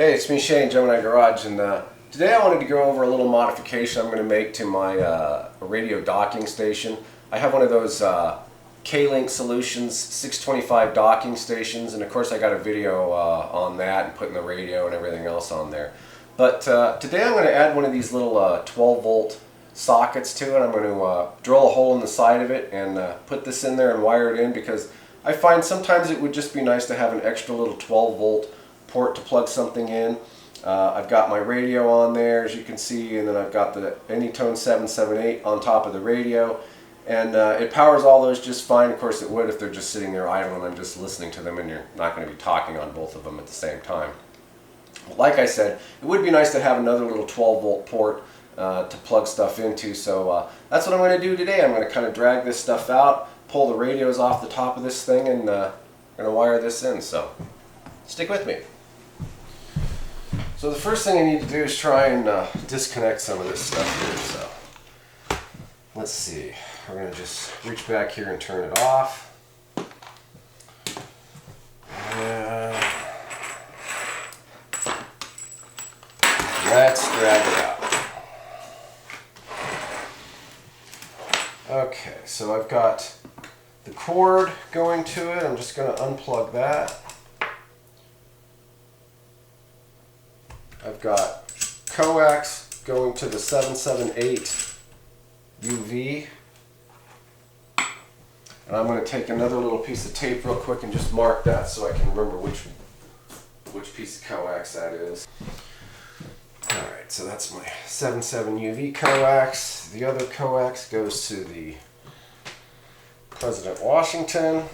Hey, it's me Shane, Gemini Garage, and today I wanted to go over a little modification I'm going to make to my radio docking station. I have one of those K-Link Solutions 625 docking stations, and of course I got a video on that and putting the radio and everything else on there. But today I'm going to add one of these little 12 volt sockets to it. I'm going to drill a hole in the side of it and put this in there and wire it in, because I find sometimes it would just be nice to have an extra little 12 volt port to plug something in. I've got my radio on there, as you can see, and then I've got the Anytone 778 on top of the radio, and it powers all those just fine. Of course it would if they're just sitting there idle and I'm just listening to them, and you're not going to be talking on both of them at the same time. Like I said, it would be nice to have another little 12 volt port to plug stuff into, so that's what I'm going to do today. I'm going to kind of drag this stuff out, pull the radios off the top of this thing, and I'm going to wire this in, so stick with me. So the first thing I need to do is try and disconnect some of this stuff here. So let's see. We're going to just reach back here and turn it off. And let's drag it out. Okay, so I've got the cord going to it. I'm just going to unplug that. I've got coax going to the 778 UV, and I'm going to take another little piece of tape real quick and just mark that so I can remember which piece of coax that is. Alright, so that's my 77 UV coax. The other coax goes to the President Washington.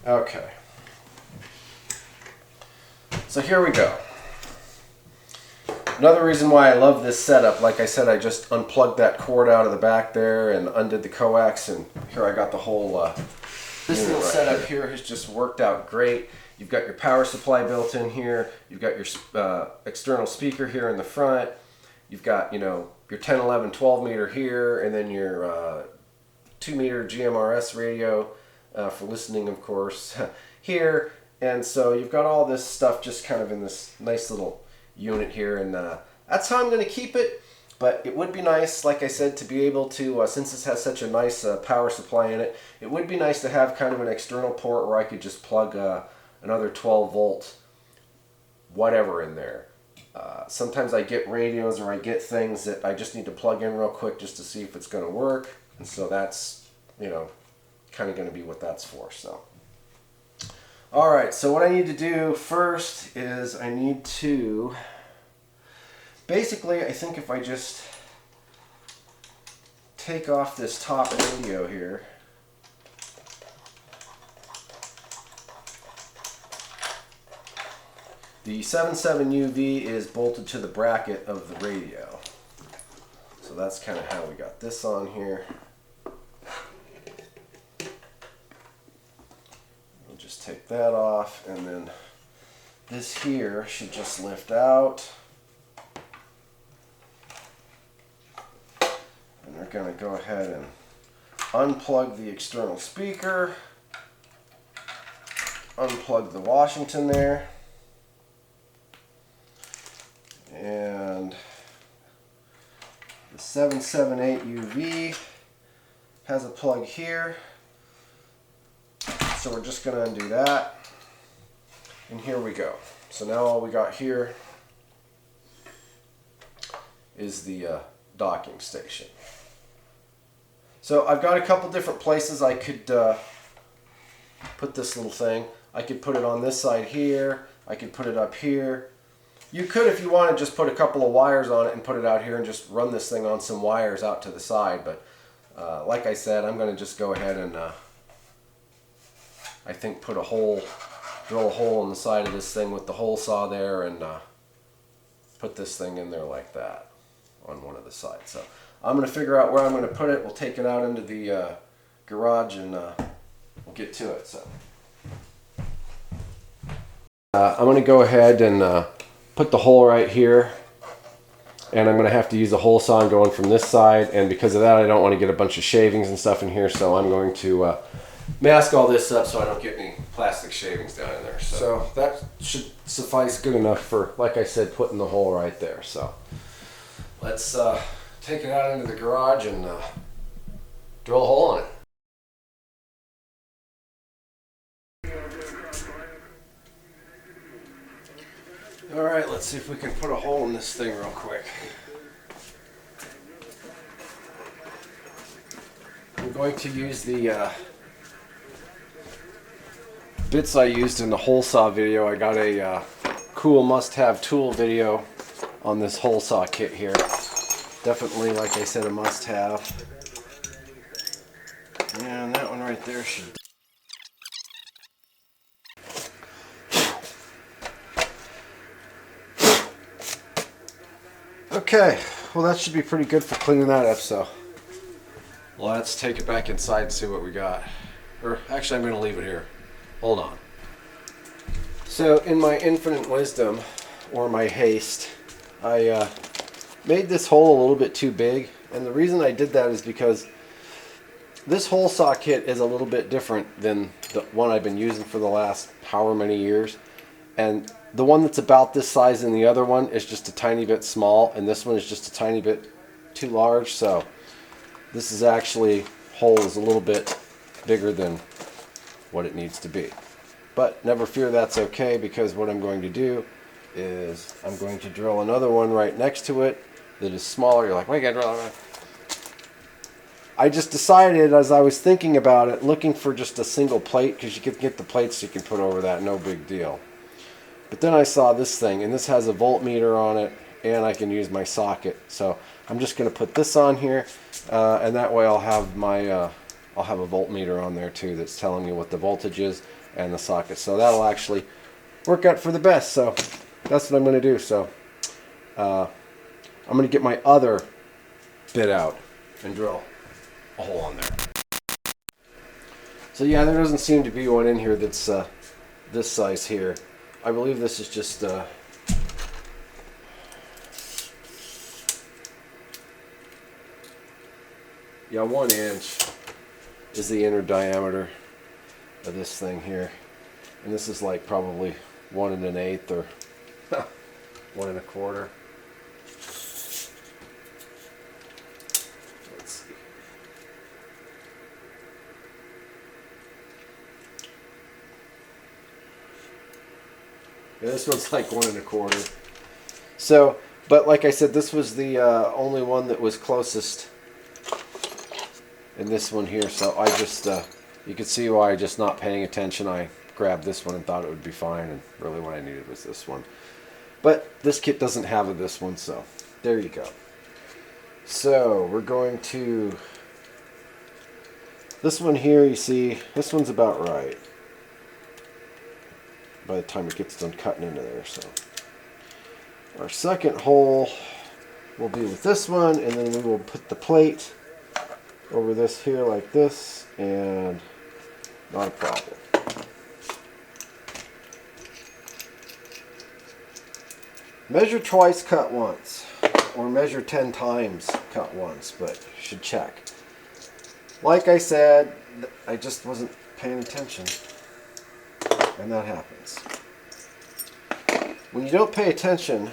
Okay, so here we go. Another reason why I love this setup, like I said, I just unplugged that cord out of the back there and undid the coax, and here I got the whole this little setup here has just worked out great. You've got your power supply built in here, you've got your external speaker here in the front, you've got, you know, your 10, 11, 12 meter here, and then your 2 meter GMRS radio for listening, of course, here. And so you've got all this stuff just kind of in this nice little unit here, and that's how I'm going to keep it. But it would be nice, like I said, to be able to, since this has such a nice power supply in it, it would be nice to have kind of an external port where I could just plug another 12 volt whatever in there. Sometimes I get radios or I get things that I just need to plug in real quick just to see if it's going to work, and so that's, you know, kind of going to be what that's for. So alright, so what I need to do first is I need to basically, I think if I just take off this top radio here, the 77 UV is bolted to the bracket of the radio, so that's kind of how we got this on here. Take that off, and then this here should just lift out, and we're going to go ahead and unplug the external speaker, unplug the Washington there, and the 778 UV has a plug here. So we're just going to undo that, and here we go. So now all we got here is the docking station. So I've got a couple different places I could put this little thing. I could put it on this side here, I could put it up here. You could, if you wanted, just put a couple of wires on it and put it out here and just run this thing on some wires out to the side, but like I said, I'm going to just go ahead and I think drill a hole in the side of this thing with the hole saw there, and put this thing in there like that on one of the sides. So I'm going to figure out where I'm going to put it. We'll take it out into the garage, and we'll get to it. So I'm going to go ahead and put the hole right here. and I'm going to have to use a hole saw going from this side, and because of that I don't want to get a bunch of shavings and stuff in here, so I'm going to mask all this up so I don't get any plastic shavings down in there. So that should suffice good enough for, like I said, putting the hole right there. So let's take it out into the garage and drill a hole on it. Alright, let's see if we can put a hole in this thing real quick. I'm going to use the bits I used in the hole saw video. I got a cool must-have tool video on this hole saw kit here. Definitely, like I said, a must-have. And that one right there should... Okay, well that should be pretty good for cleaning that up, so let's take it back inside and see what we got. Or actually, I'm going to leave it here. Hold on. So in my infinite wisdom, or my haste, I made this hole a little bit too big, and the reason I did that is because this hole saw kit is a little bit different than the one I've been using for the last however many years, and the one that's about this size and the other one is just a tiny bit small, and this one is just a tiny bit too large. So this is actually, hole is a little bit bigger than what it needs to be. But never fear, that's okay, because what I'm going to do is I'm going to drill another one right next to it that is smaller. You're like, wait, I gotta drill that. I just decided, as I was thinking about it, looking for just a single plate, because you can get the plates you can put over that, no big deal. But then I saw this thing, and this has a voltmeter on it, and I can use my socket. So I'm just going to put this on here, and that way I'll have my I'll have a voltmeter on there too that's telling you what the voltage is and the socket. So that'll actually work out for the best. So that's what I'm going to do. So I'm going to get my other bit out and drill a hole on there. So yeah, there doesn't seem to be one in here that's this size here. I believe this is just yeah, 1 inch is the inner diameter of this thing here, and this is like probably 1 1/8 or 1 1/4. Let's see. Yeah, this one's like 1 1/4. So, but like I said, this was the only one that was closest in this one here. So I just, you can see why, just not paying attention, I grabbed this one and thought it would be fine, and really what I needed was this one. But this kit doesn't have this one, so there you go. So we're going to, this one here, you see, this one's about right by the time it gets done cutting into there. So our second hole will be with this one, and then we will put the plate over this here like this, and not a problem. Measure twice, cut once, or measure 10 times, cut once, but you should check. Like I said, I just wasn't paying attention, and that happens. When you don't pay attention,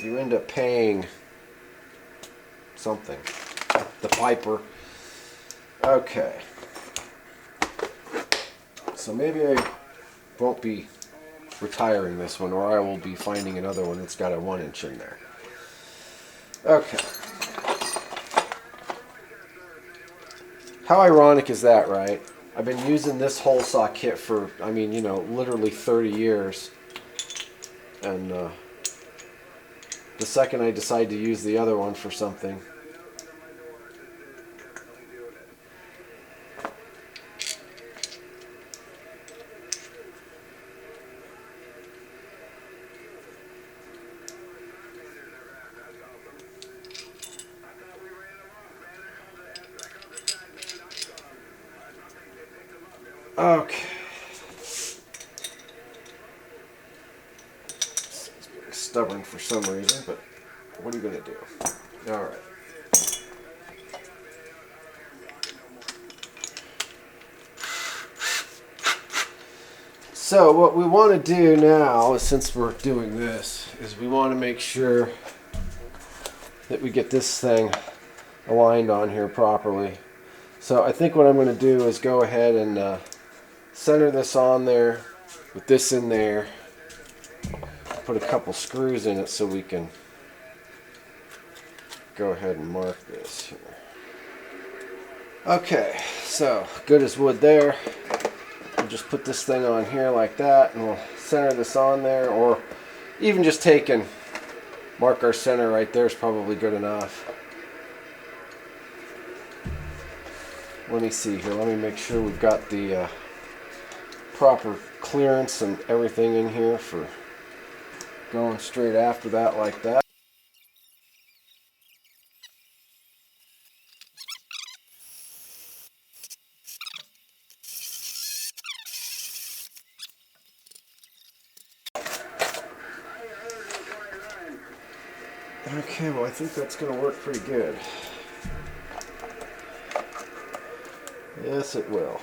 you end up paying something. The piper. Okay. So maybe I won't be retiring this one, or I will be finding another one that's got a 1 inch in there. Okay. How ironic is that, right? I've been using this hole saw kit for, I mean, you know, literally 30 years. And the second I decide to use the other one for something, okay. It's stubborn for some reason, but What are you going to do? All right. So what we want to do now, since we're doing this, is we want to make sure that we get this thing aligned on here properly. So I think what I'm going to do is go ahead and center this on there with this in there. Put a couple screws in it so we can go ahead and mark this here. Okay, so good as wood there. We'll just put this thing on here like that, and we'll center this on there, or even just take and mark our center right there is probably good enough. Let me see here. Let me make sure we've got the proper clearance and everything in here for going straight after that like that. Okay, well I think that's going to work pretty good. Yes, it will.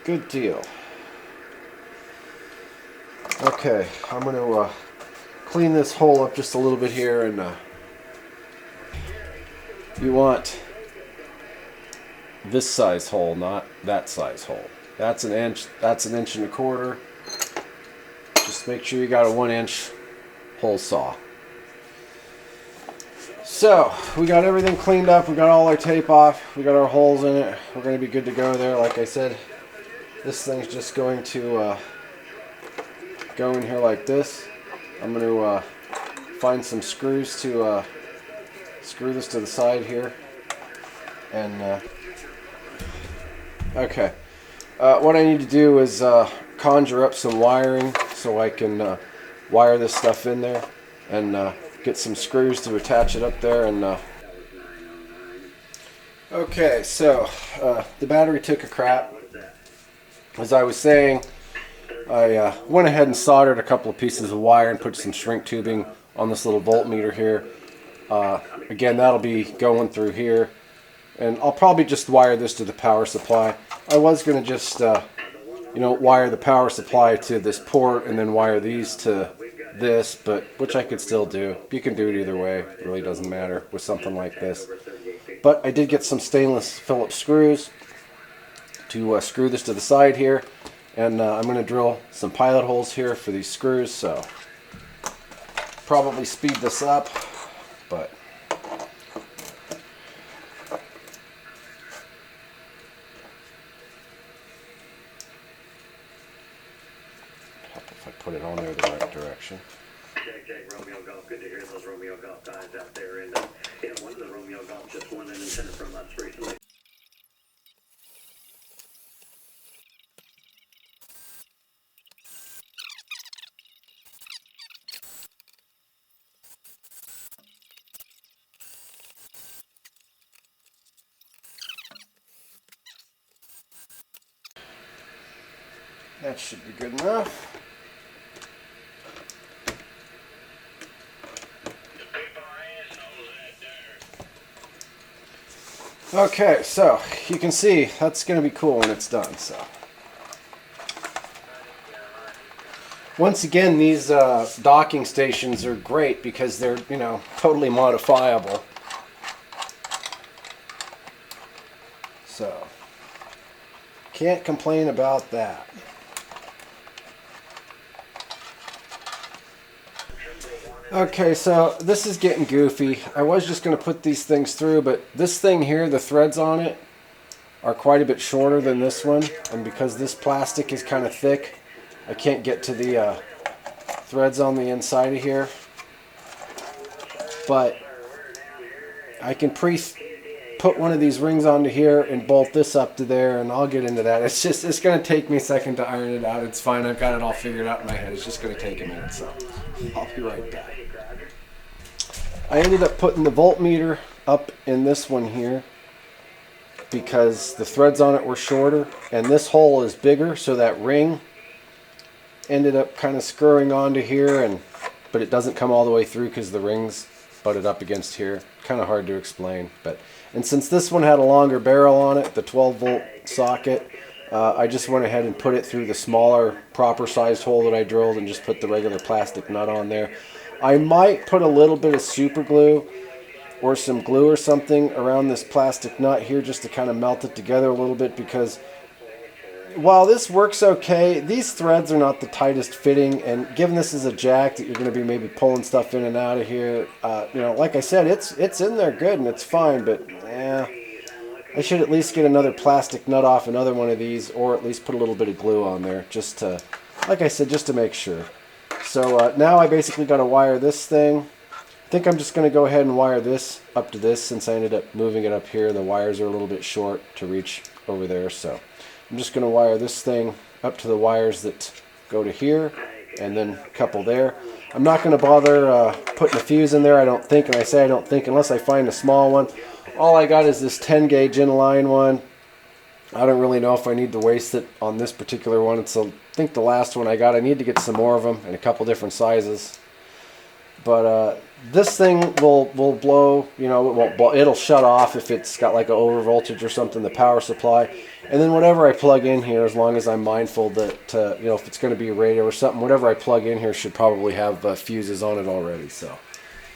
Good deal. Okay, I'm going to clean this hole up just a little bit here, and you want this size hole, not that size hole. That's an inch. That's an inch and a quarter. Just make sure you got a 1-inch hole saw. So we got everything cleaned up. We got all our tape off. We got our holes in it. We're going to be good to go there. Like I said, this thing's just going to go in here like this. I'm going to find some screws to screw this to the side here. And okay. What I need to do is conjure up some wiring so I can wire this stuff in there, and get some screws to attach it up there. And okay, so the battery took a crap. As I was saying, I went ahead and soldered a couple of pieces of wire and put some shrink tubing on this little voltmeter here. Again, that'll be going through here, and I'll probably just wire this to the power supply. I was going to just wire the power supply to this port and then wire these to this, but which I could still do. You can do it either way. It really doesn't matter with something like this. But I did get some stainless Phillips screws to screw this to the side here, and I'm going to drill some pilot holes here for these screws, so probably speed this up, but if I put it on there the right direction. JJ Romeo Golf, good to hear those Romeo Golf guys out there. And one of the Romeo Golf just won an incentive from us recently. That should be good enough. Okay, so you can see that's going to be cool when it's done. So once again, these docking stations are great because they're totally modifiable. So can't complain about that. Okay, so this is getting goofy. I was just going to put these things through, but this thing here, the threads on it, are quite a bit shorter than this one. And because this plastic is kind of thick, I can't get to the threads on the inside of here. But I can put one of these rings onto here and bolt this up to there, and I'll get into that. It's going to take me a second to iron it out. It's fine. I've got it all figured out in my head. It's just going to take a minute, so I'll be right back. I ended up putting the voltmeter up in this one here, because the threads on it were shorter, and this hole is bigger, so that ring ended up kind of screwing onto here, but it doesn't come all the way through because the ring's butted up against here. Kind of hard to explain, and since this one had a longer barrel on it, the 12-volt socket, I just went ahead and put it through the smaller, proper sized hole that I drilled and just put the regular plastic nut on there. I might put a little bit of super glue or some glue or something around this plastic nut here just to kind of melt it together a little bit, because while this works okay, these threads are not the tightest fitting, and given this is a jack that you're going to be maybe pulling stuff in and out of here, like I said, it's in there good and it's fine, but I should at least get another plastic nut off another one of these, or at least put a little bit of glue on there just to, like I said, just to make sure. So now I basically got to wire this thing. I think I'm just going to go ahead and wire this up to this, since I ended up moving it up here. The wires are a little bit short to reach over there, so I'm just going to wire this thing up to the wires that go to here, and then a couple there. I'm not going to bother putting a fuse in there, I don't think, and I say I don't think unless I find a small one. All I got is this 10 gauge inline one. I don't really know if I need to waste it on this particular one. It's I think the last one I got. I need to get some more of them in a couple different sizes. But this thing will blow, it won't blow. It'll shut off if it's got like an over voltage or something, the power supply. And then whatever I plug in here, as long as I'm mindful that, if it's going to be a radio or something, whatever I plug in here should probably have fuses on it already. So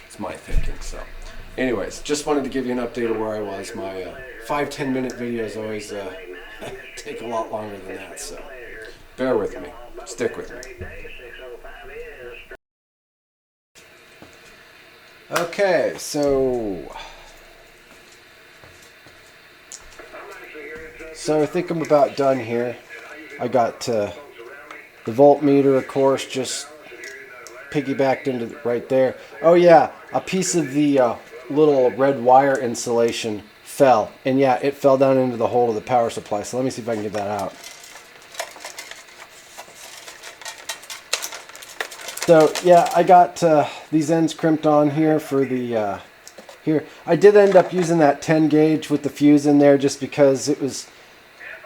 it's my thinking. So anyways, just wanted to give you an update of where I was. My 5-10 minute videos always take a lot longer than that. So bear with me. Stick with me. Okay, so I think I'm about done here. I got the voltmeter, of course, just piggybacked into right there. Oh yeah, a piece of the little red wire insulation fell, and yeah, it fell down into the hole of the power supply. So let me see if I can get that out. So yeah, I got these ends crimped on here for the here. I did end up using that 10 gauge with the fuse in there just because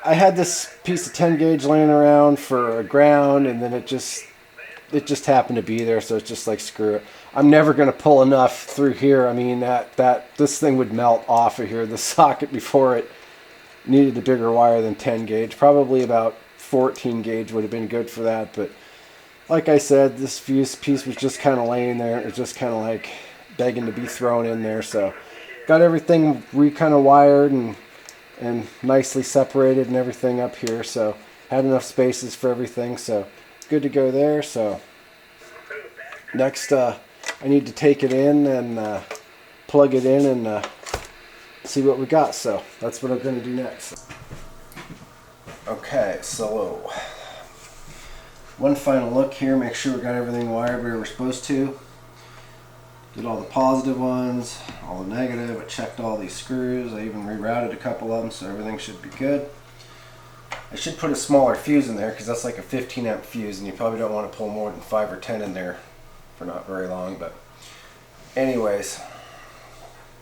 I had this piece of 10 gauge laying around for a ground, and then it just happened to be there, so it's just like, screw it. I'm never going to pull enough through here. I mean, this thing would melt off of here, the socket, before it needed a bigger wire than 10 gauge. Probably about 14 gauge would have been good for that, but like I said, this fuse piece was just kind of laying there. It was just kind of like begging to be thrown in there. So got everything kind of wired and nicely separated and everything up here. So had enough spaces for everything. So good to go there. So next I need to take it in and plug it in and see what we got. So that's what I'm going to do next. Okay, so one final look here, make sure we got everything wired where we're supposed to. Did all the positive ones, all the negative. I checked all these screws. I even rerouted a couple of them, so everything should be good. I should put a smaller fuse in there because that's like a 15 amp fuse, and you probably don't want to pull more than 5 or 10 in there for not very long. But anyways,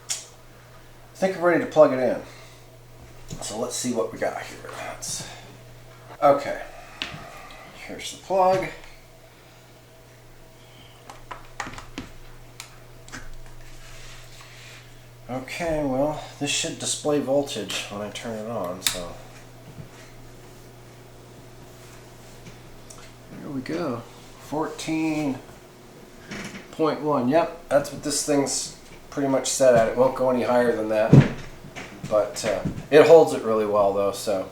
I think I'm ready to plug it in. So let's see what we got here. Okay. Here's the plug. Okay, well, this should display voltage when I turn it on, so here we go. 14.1. Yep, that's what this thing's pretty much set at. It won't go any higher than that, but it holds it really well though, so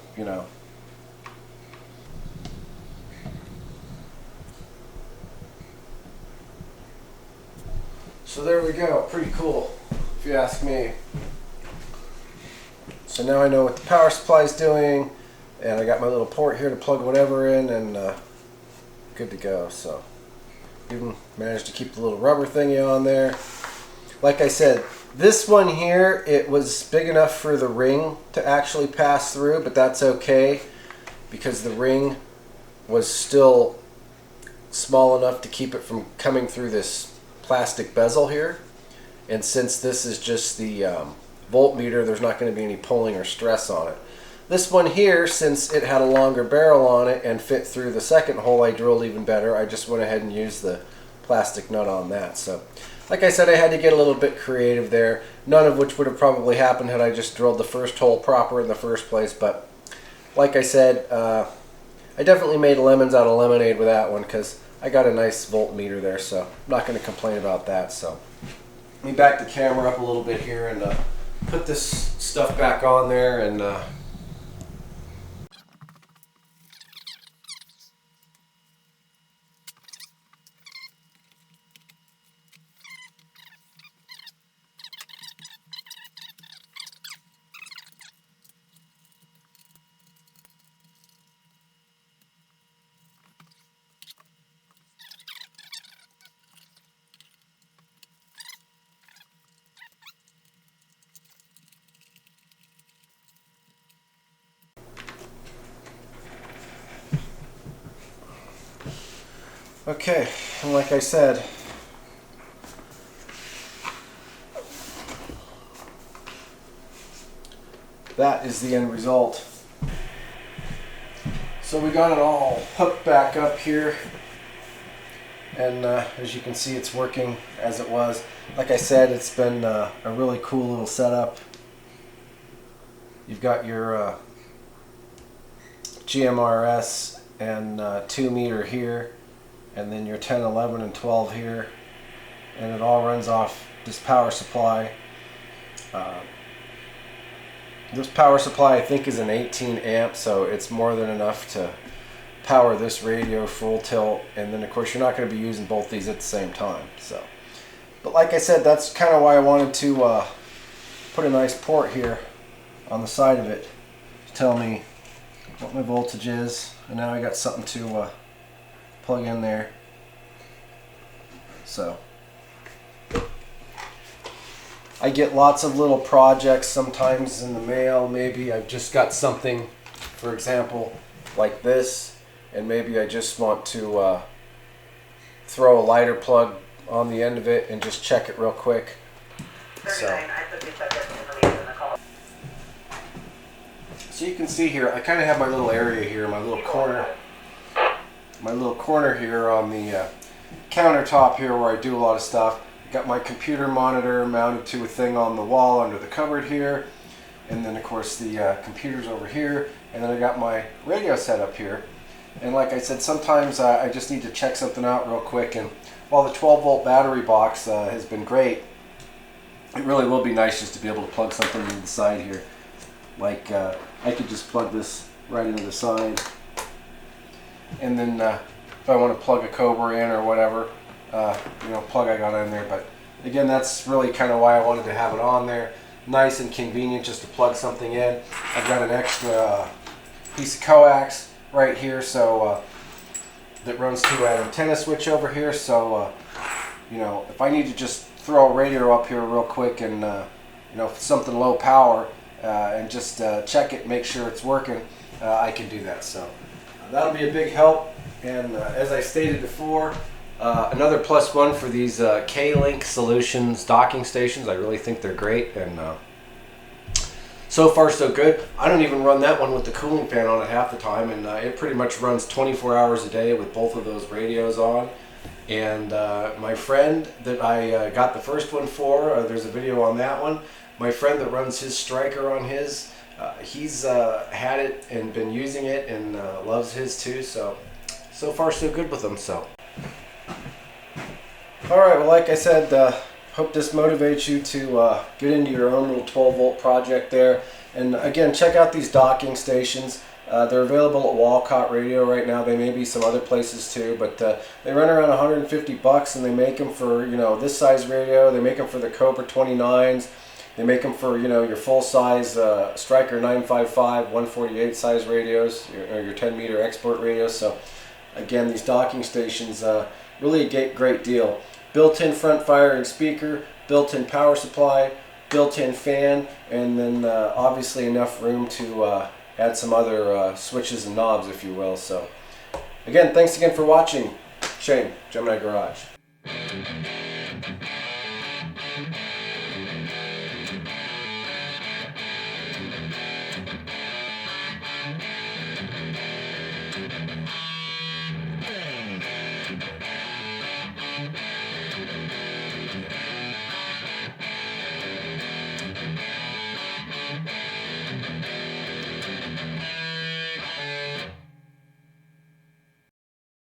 So there we go, pretty cool, if you ask me. So now I know what the power supply is doing, and I got my little port here to plug whatever in, and good to go. So even managed to keep the little rubber thingy on there. Like I said, this one here, it was big enough for the ring to actually pass through, but that's okay because the ring was still small enough to keep it from coming through this plastic bezel here. And since this is just the voltmeter, there's not going to be any pulling or stress on it. This one here, since it had a longer barrel on it and fit through the second hole I drilled even better, I just went ahead and used the plastic nut on that. So like I said, I had to get a little bit creative there, none of which would have probably happened had I just drilled the first hole proper in the first place. But like I said, I definitely made lemons out of lemonade with that one, because I got a nice voltmeter there, so I'm not going to complain about that. So let me back the camera up a little bit here and put this stuff back on there and okay, and like I said, that is the end result. So we got it all hooked back up here, and as you can see, it's working as it was. Like I said, it's been a really cool little setup. You've got your GMRS and 2 meter here, and then your 10, 11, and 12 here, and it all runs off this power supply. This power supply I think is an 18 amp, so it's more than enough to power this radio full tilt, and then of course you're not going to be using both these at the same time. So, but like I said, that's kind of why I wanted to put a nice port here on the side of it to tell me what my voltage is, and now I got something to plug in there. So I get lots of little projects sometimes in the mail. Maybe I've just got something, for example, like this, and maybe I just want to throw a lighter plug on the end of it and just check it real quick. So you can see here, I kind of have my little area here, my little corner here on the countertop here where I do a lot of stuff. Got my computer monitor mounted to a thing on the wall under the cupboard here, and then of course the computer's over here, and then I got my radio set up here. And like I said, sometimes I just need to check something out real quick, and while the 12-volt battery box has been great, it really will be nice just to be able to plug something into the side here. Like I could just plug this right into the side, and then if I want to plug a Cobra in or whatever, plug I got in there. But again, that's really kind of why I wanted to have it on there. Nice and convenient just to plug something in. I've got an extra piece of coax right here, so that runs to an antenna switch over here. So if I need to just throw a radio up here real quick and if it's something low power and just check it, make sure it's working, I can do that. So that'll be a big help. And as I stated before, another +1 for these K-Link Solutions docking stations. I really think they're great, and so far so good. I don't even run that one with the cooling fan on it half the time, and it pretty much runs 24 hours a day with both of those radios on. And my friend that I got the first one for, there's a video on that one. My friend that runs his Striker on his, he's had it and been using it and loves his too. So far so good with them. So. Alright, well, like I said, hope this motivates you to get into your own little 12-volt project there. And again, check out these docking stations. They're available at Walcott Radio right now. They may be some other places too, but they run around 150 bucks, and they make them for, this size radio. They make them for the Cobra 29s. They make them for, your full-size Striker 955, 148 size radios, or your 10-meter export radios. So again, these docking stations, really a great deal. Built-in front firing speaker, built-in power supply, built-in fan, and then obviously enough room to add some other switches and knobs, if you will. So again, thanks again for watching. Shane, Gemini Garage.